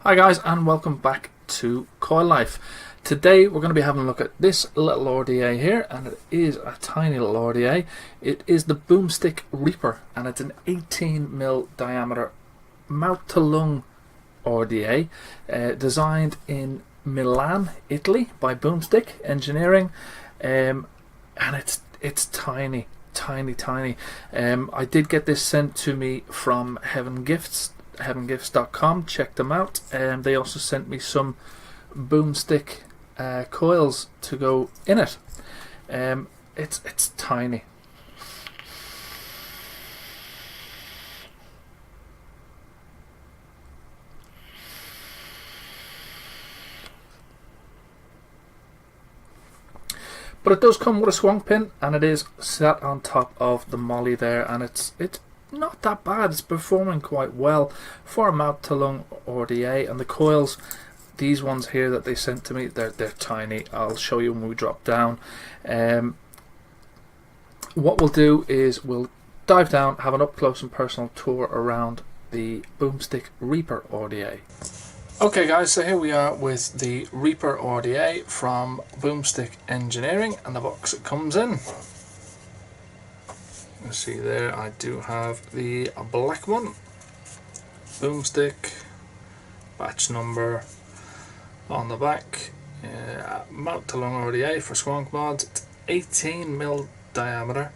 Hi guys, and welcome back to Coil Life. Today we're going to be having a look at this little RDA here, and it is a tiny little RDA. It is the BoomStick Reaper, and it's an 18mm diameter mouth to lung RDA, designed in Milan, Italy by BoomStick Engineering, and it's tiny. I did get this sent to me from heavengifts.com. Check them out. They also sent me some BoomStick coils to go in it. It's tiny. But it does come with a swung pin, and it is set on top of the molly there, and it's not that bad. It's performing quite well for a mouth to lung RDA. And the coils, these ones here that they sent to me, they're tiny. I'll show you when we drop down. What we'll do is we'll dive down, have an up close and personal tour around the BoomStick Reaper RDA. Okay guys, so here we are with the Reaper RDA from BoomStick Engineering and the box it comes in. You see there I do have the black one, BoomStick, batch number on the back, mouth to lung RDA for squonk mods. It's 18mm diameter,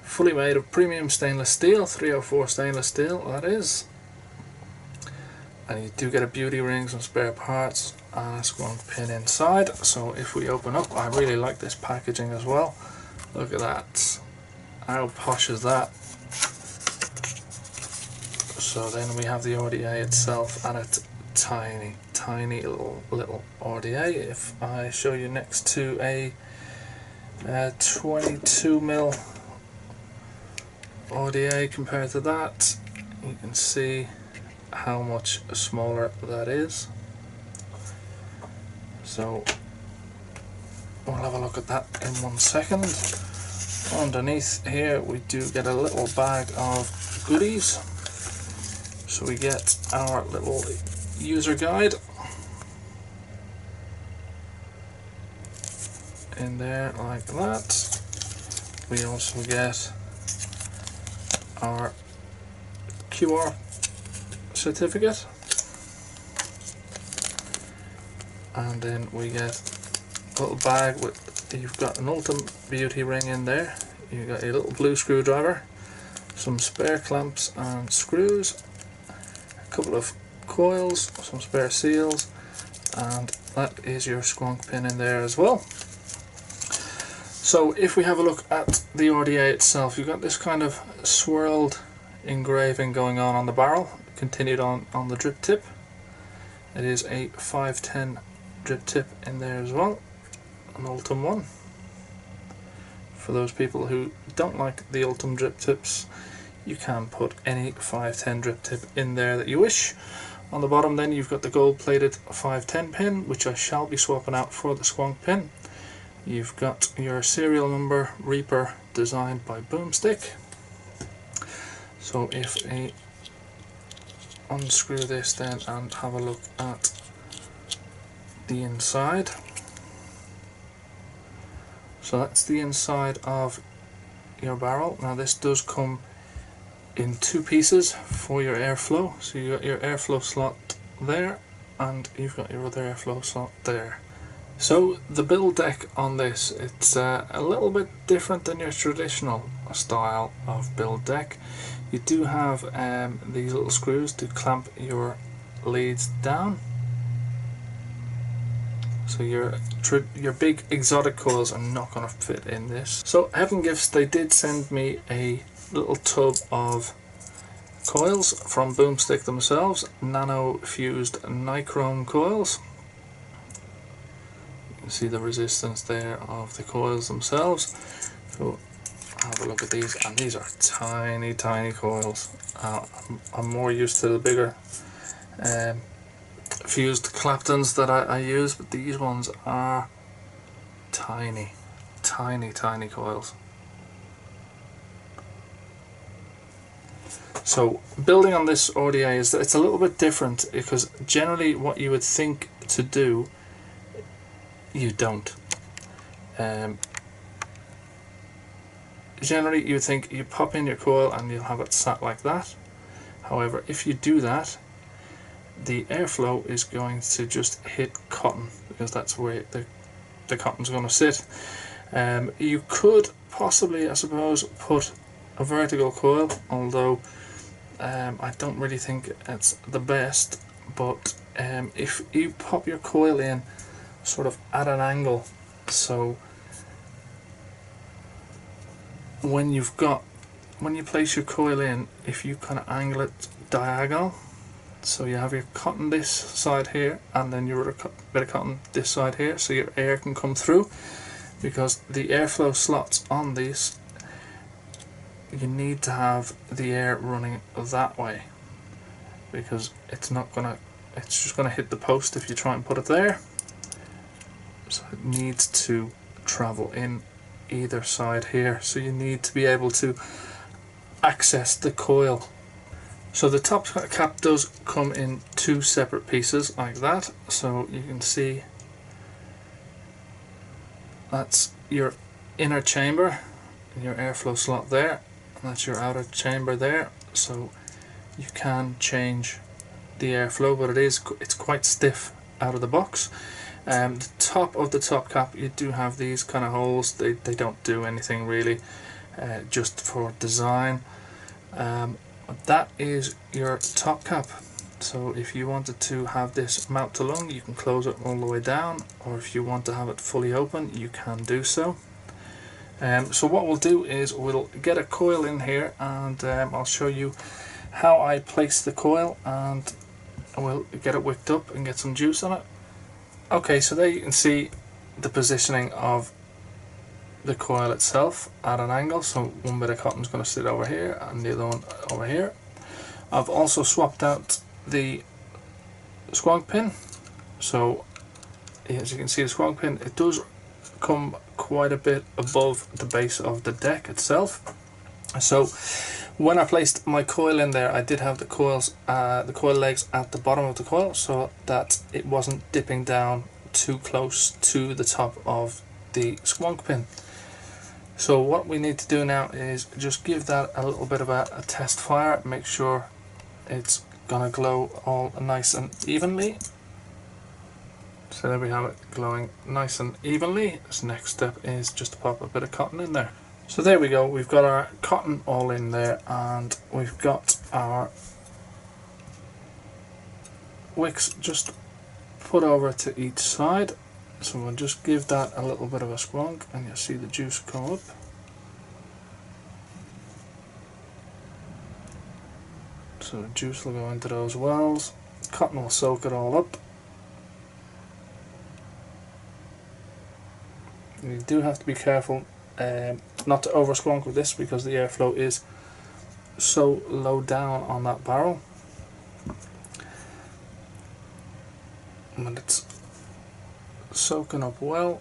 fully made of premium stainless steel, 304 stainless steel that is. And you do get a beauty ring, some spare parts, and a squonk pin inside. So if we open up, I really like this packaging as well. Look at that. How posh is that? So then we have the RDA itself, and it's tiny little RDA. If I show you next to a 22mm RDA compared to that, you can see how much smaller that is. So we'll have a look at that in 1 second. Underneath here we do get a little bag of goodies. So we get our little user guide in there like that. We also get our QR certificate, and then we get a little bag with, you've got an Ultimate beauty ring in there, you've got a little blue screwdriver, some spare clamps and screws, a couple of coils, some spare seals, and that is your squonk pin in there as well. So if we have a look at the RDA itself, you've got this kind of swirled engraving going on the barrel, continued on the drip tip. It is a 510 drip tip in there as well, an Ultim one. For those people who don't like the Ultim drip tips, you can put any 510 drip tip in there that you wish. On the bottom then you've got the gold plated 510 pin, which I shall be swapping out for the squonk pin. You've got your serial number, Reaper, designed by BoomStick. So if I unscrew this then and have a look at the inside. So that's the inside of your barrel. Now this does come in 2 pieces for your airflow. So you got your airflow slot there, and you've got your other airflow slot there. So the build deck on this, it's a little bit different than your traditional style of build deck. You do have these little screws to clamp your leads down. So your big exotic coils are not going to fit in this. So Heaven Gifts, they did send me a little tub of coils from BoomStick themselves, nano fused nichrome coils. You can see the resistance there of the coils themselves. So have a look at these, and these are tiny coils. I'm more used to the bigger fused Claptons that I use, but these ones are tiny coils. So So building on this RDA is that it's a little bit different, because generally what you would think to do, you don't. Generally you would think you pop in your coil and you'll have it sat like that. However, if you do that, the airflow is going to just hit cotton, because that's where the cotton's going to sit. You could possibly, I suppose, put a vertical coil, although I don't really think it's the best. But if you pop your coil in sort of at an angle, so when you place your coil in, if you kind of angle it diagonal, so you have your cotton this side here and then your bit of cotton this side here, so your air can come through, because the airflow slots on these, you need to have the air running that way, because it's just gonna hit the post if you try and put it there. So it needs to travel in either side here, so you need to be able to access the coil. So the top cap does come in two separate pieces like that, so you can see that's your inner chamber, your airflow slot there, and that's your outer chamber there. So you can change the airflow, but it's quite stiff out of the box. The top of the top cap, you do have these kind of holes. They don't do anything really, just for design. That is your top cap. So if you wanted to have this mount to lung, you can close it all the way down, or if you want to have it fully open, you can do so. So what we'll do is we'll get a coil in here, and I'll show you how I place the coil, and we'll get it wicked up and get some juice on it. Okay, so there you can see the positioning of the coil itself at an angle. So one bit of cotton is going to sit over here and the other one over here. I've also swapped out the squonk pin. So as you can see, the squonk pin, it does come quite a bit above the base of the deck itself. So when I placed my coil in there, I did have the coil legs at the bottom of the coil, so that it wasn't dipping down too close to the top of the squonk pin. So what we need to do now is just give that a little bit of a test fire, make sure it's gonna glow all nice and evenly. So there we have it, glowing nice and evenly. This next step is just to pop a bit of cotton in there. So there we go, we've got our cotton all in there, and we've got our wicks just put over to each side. So we'll just give that a little bit of a squonk, and you'll see the juice come up. So the juice will go into those wells, cotton will soak it all up. You do have to be careful not to over squonk with this, because the airflow is so low down on that barrel. And it's soaking up well.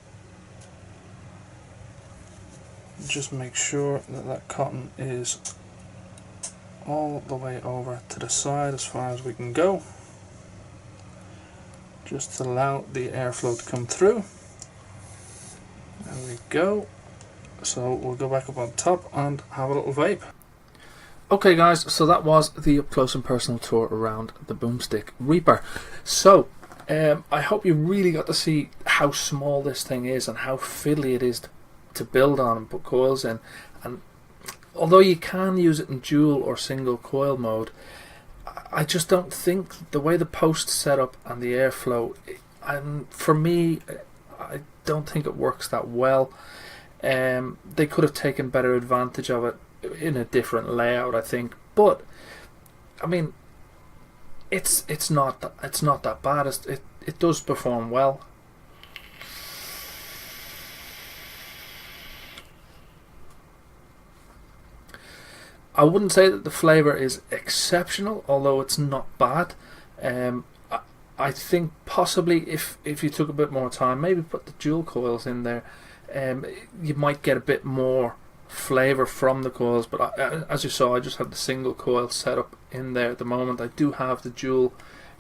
Just make sure that that cotton is all the way over to the side as far as we can go, just to allow the airflow to come through. There we go. So we'll go back up on top and have a little vape. Okay guys, so that was the up close and personal tour around the BoomStick Reaper. So I hope you really got to see how small this thing is and how fiddly it is to build on and put coils in. And although you can use it in dual or single coil mode, I just don't think the way the posts set up and the airflow, and for me, I don't think it works that well. They could have taken better advantage of it in a different layout, I think. But I mean, it's not that bad. It does perform well. I wouldn't say that the flavour is exceptional, although it's not bad. I think possibly if you took a bit more time, maybe put the dual coils in there, you might get a bit more flavour from the coils, but as you saw, I just have the single coil set up in there at the moment. I do have the dual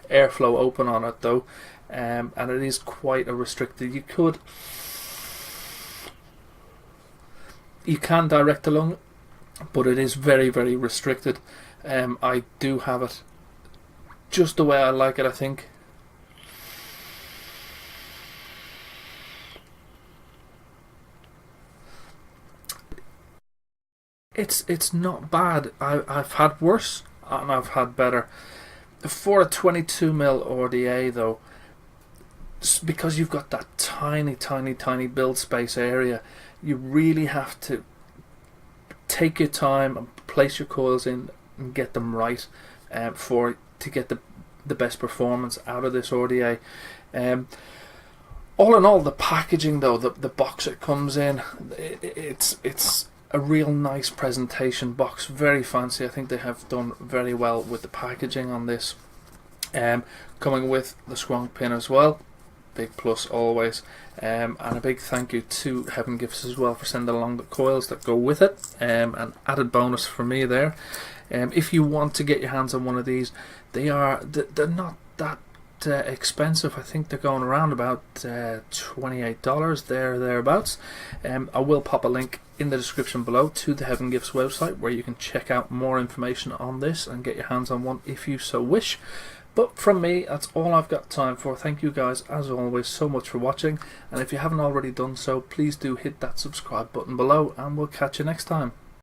airflow open on it though, and it is quite a restricted. You can direct the lung, but it is very, very restricted. I do have it just the way I like it, I think. It's not bad. I've had worse and I've had better. For a 22mm RDA though, because you've got that tiny build space area, you really have to take your time and place your coils in and get them right to get the best performance out of this RDA. All in all, the packaging though, the box it comes in, it's a real nice presentation box, very fancy. I think they have done very well with the packaging on this. Coming with the squonk pin as well, big plus always. And a big thank you to Heaven Gifts as well for sending along the coils that go with it. An added bonus for me there. If you want to get your hands on one of these, they're not that expensive. I think they're going around about $28 thereabouts. I will pop a link in the description below to the Heaven Gifts website where you can check out more information on this and get your hands on one if you so wish. But from me, that's all I've got time for. Thank you guys as always so much for watching, and if you haven't already done so, please do hit that subscribe button below, and we'll catch you next time.